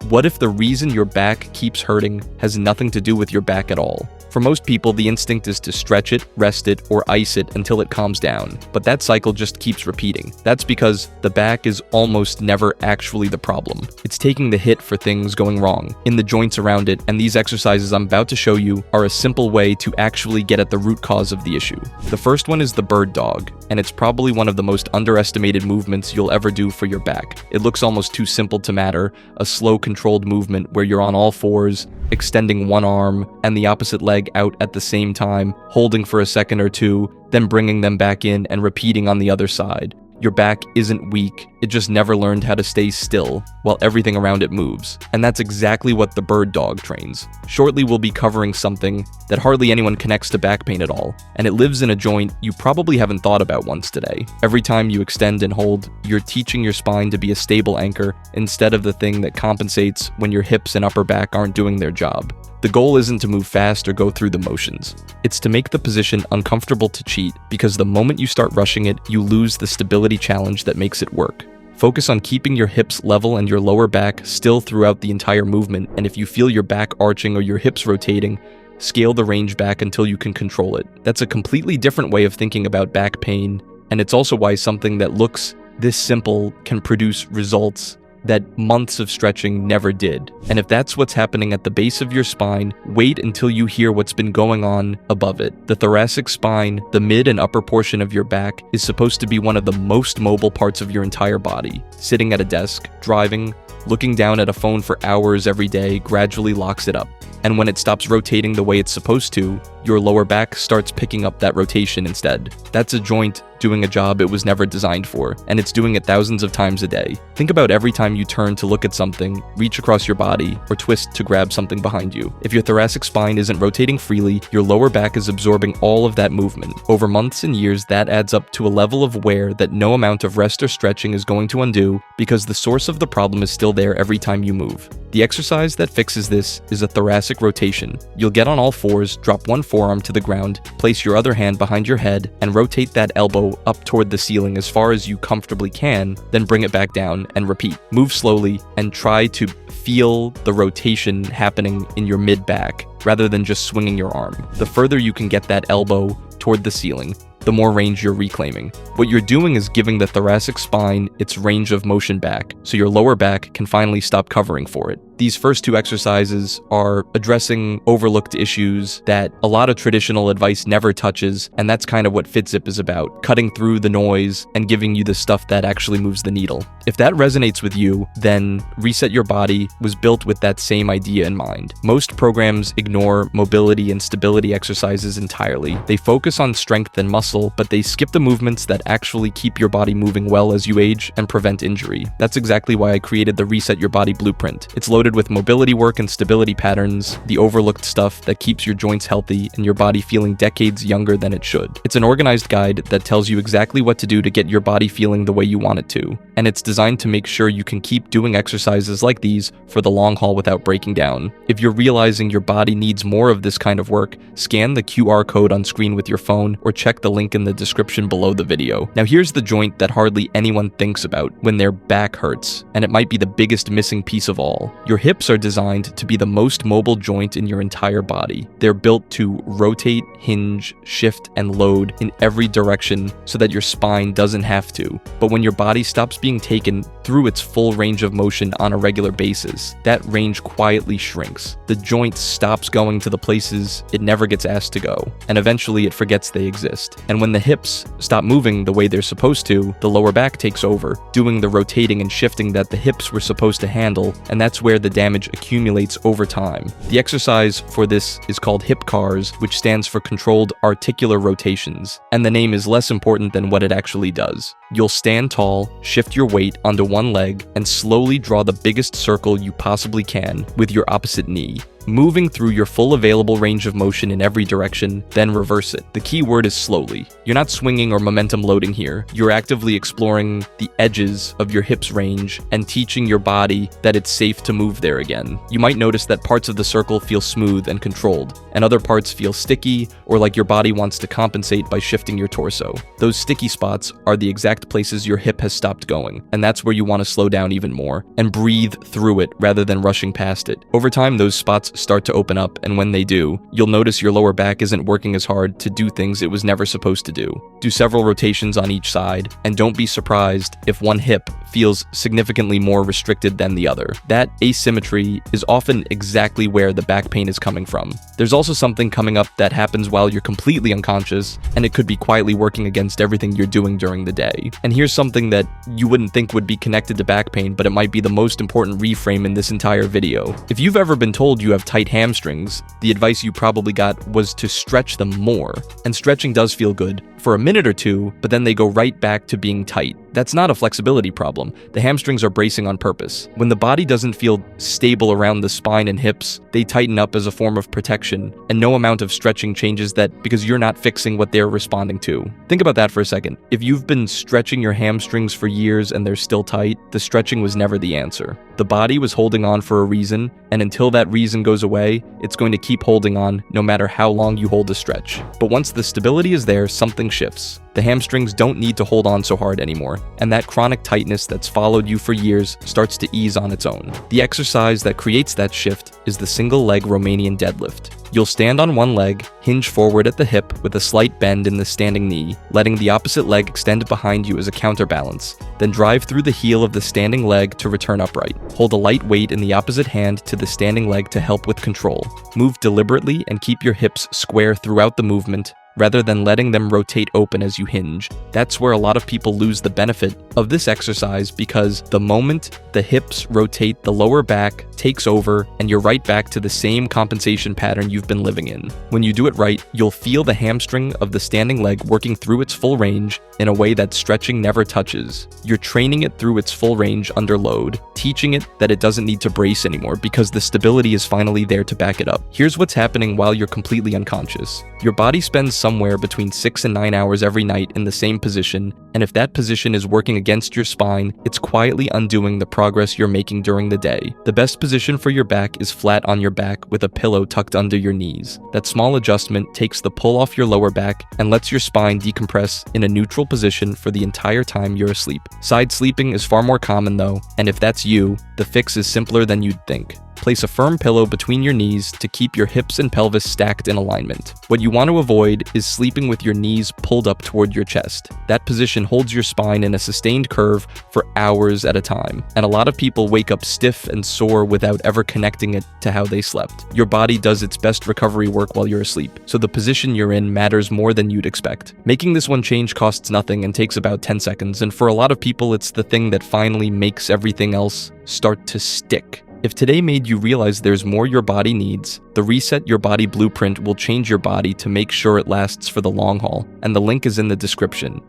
What if the reason your back keeps hurting has nothing to do with your back at all? For most people, the instinct is to stretch it, rest it, or ice it until it calms down, but that cycle just keeps repeating. That's because the back is almost never actually the problem. It's taking the hit for things going wrong in the joints around it, and these exercises I'm about to show you are a simple way to actually get at the root cause of the issue. The first one is the bird dog, and it's probably one of the most underestimated movements you'll ever do for your back. It looks almost too simple to matter, a slow controlled movement where you're on all fours, extending one arm and the opposite leg out at the same time, holding for a second or two, then bringing them back in and repeating on the other side. Your back isn't weak, it just never learned how to stay still while everything around it moves. And that's exactly what the bird dog trains. Shortly we'll be covering something that hardly anyone connects to back pain at all, and it lives in a joint you probably haven't thought about once today. Every time you extend and hold, you're teaching your spine to be a stable anchor instead of the thing that compensates when your hips and upper back aren't doing their job. The goal isn't to move fast or go through the motions. It's to make the position uncomfortable to cheat, because the moment you start rushing it, you lose the stability challenge that makes it work. Focus on keeping your hips level and your lower back still throughout the entire movement, and if you feel your back arching or your hips rotating, scale the range back until you can control it. That's a completely different way of thinking about back pain, and it's also why something that looks this simple can produce results that months of stretching never did. And if that's what's happening at the base of your spine, wait until you hear what's been going on above it. The thoracic spine, the mid and upper portion of your back, is supposed to be one of the most mobile parts of your entire body. Sitting at a desk, driving, looking down at a phone for hours every day gradually locks it up. And when it stops rotating the way it's supposed to, your lower back starts picking up that rotation instead. That's a joint doing a job it was never designed for, and it's doing it thousands of times a day. Think about every time you turn to look at something, reach across your body, or twist to grab something behind you. If your thoracic spine isn't rotating freely, your lower back is absorbing all of that movement. Over months and years, that adds up to a level of wear that no amount of rest or stretching is going to undo, because the source of the problem is still there every time you move. The exercise that fixes this is a thoracic rotation. You'll get on all fours, drop one forearm to the ground, place your other hand behind your head, and rotate that elbow up toward the ceiling as far as you comfortably can, then bring it back down and repeat. Move slowly and try to feel the rotation happening in your mid-back rather than just swinging your arm. The further you can get that elbow toward the ceiling, the more range you're reclaiming. What you're doing is giving the thoracic spine its range of motion back, so your lower back can finally stop covering for it. These first two exercises are addressing overlooked issues that a lot of traditional advice never touches, and that's kind of what FitZip is about, cutting through the noise and giving you the stuff that actually moves the needle. If that resonates with you, then Reset Your Body was built with that same idea in mind. Most programs ignore mobility and stability exercises entirely. They focus on strength and muscle, but they skip the movements that actually keep your body moving well as you age and prevent injury. That's exactly why I created the Reset Your Body blueprint. It's loaded with mobility work and stability patterns, the overlooked stuff that keeps your joints healthy and your body feeling decades younger than it should. It's an organized guide that tells you exactly what to do to get your body feeling the way you want it to, and it's designed to make sure you can keep doing exercises like these for the long haul without breaking down. If you're realizing your body needs more of this kind of work, scan the QR code on screen with your phone or check the link in the description below the video. Now here's the joint that hardly anyone thinks about when their back hurts, and it might be the biggest missing piece of all. Your hips are designed to be the most mobile joint in your entire body. They're built to rotate, hinge, shift, and load in every direction so that your spine doesn't have to. But when your body stops being taken through its full range of motion on a regular basis, that range quietly shrinks. The joint stops going to the places it never gets asked to go, and eventually it forgets they exist. And when the hips stop moving the way they're supposed to, the lower back takes over, doing the rotating and shifting that the hips were supposed to handle, and that's where the damage accumulates over time. The exercise for this is called hip CARs, which stands for controlled articular rotations, and the name is less important than what it actually does. You'll stand tall, shift your weight onto one leg, and slowly draw the biggest circle you possibly can with your opposite knee. moving through your full available range of motion in every direction, then reverse it. The key word is slowly. You're not swinging or momentum loading here. You're actively exploring the edges of your hips range and teaching your body that it's safe to move there again. You might notice that parts of the circle feel smooth and controlled, and other parts feel sticky or like your body wants to compensate by shifting your torso. Those sticky spots are the exact places your hip has stopped going, and that's where you want to slow down even more and breathe through it rather than rushing past it. Over time, those spots start to open up, and when they do, you'll notice your lower back isn't working as hard to do things it was never supposed to do. Do several rotations on each side, and don't be surprised if one hip feels significantly more restricted than the other. That asymmetry is often exactly where the back pain is coming from. There's also something coming up that happens while you're completely unconscious, and it could be quietly working against everything you're doing during the day. And here's something that you wouldn't think would be connected to back pain, but it might be the most important reframe in this entire video. If you've ever been told you have tight hamstrings, the advice you probably got was to stretch them more. And stretching does feel good for a minute or two, but then they go right back to being tight. That's not a flexibility problem. The hamstrings are bracing on purpose. When the body doesn't feel stable around the spine and hips, they tighten up as a form of protection, and no amount of stretching changes that because you're not fixing what they're responding to. Think about that for a second. If you've been stretching your hamstrings for years and they're still tight, the stretching was never the answer. The body was holding on for a reason, and until that reason goes away, it's going to keep holding on no matter how long you hold the stretch. But once the stability is there, something shifts. The hamstrings don't need to hold on so hard anymore, and that chronic tightness that's followed you for years starts to ease on its own. The exercise that creates that shift is the single leg Romanian deadlift. You'll stand on one leg, hinge forward at the hip with a slight bend in the standing knee, letting the opposite leg extend behind you as a counterbalance, then drive through the heel of the standing leg to return upright. Hold a light weight in the opposite hand to the standing leg to help with control. Move deliberately and keep your hips square throughout the movement, rather than letting them rotate open as you hinge. That's where a lot of people lose the benefit of this exercise, because the moment the hips rotate, the lower back takes over and you're right back to the same compensation pattern you've been living in. When you do it right, you'll feel the hamstring of the standing leg working through its full range in a way that stretching never touches. You're training it through its full range under load, teaching it that it doesn't need to brace anymore because the stability is finally there to back it up. Here's what's happening while you're completely unconscious. Your body spends somewhere between 6 and 9 hours every night in the same position, and if that position is working against your spine, it's quietly undoing the progress you're making during the day. The best position for your back is flat on your back with a pillow tucked under your knees. That small adjustment takes the pull off your lower back and lets your spine decompress in a neutral position for the entire time you're asleep. Side sleeping is far more common though, and if that's you, the fix is simpler than you'd think. Place a firm pillow between your knees to keep your hips and pelvis stacked in alignment. What you want to avoid is sleeping with your knees pulled up toward your chest. That position holds your spine in a sustained curve for hours at a time, and a lot of people wake up stiff and sore without ever connecting it to how they slept. Your body does its best recovery work while you're asleep, so the position you're in matters more than you'd expect. Making this one change costs nothing and takes about 10 seconds, and for a lot of people it's the thing that finally makes everything else start to stick. If today made you realize there's more your body needs, the Reset Your Body Blueprint will change your body to make sure it lasts for the long haul, and the link is in the description.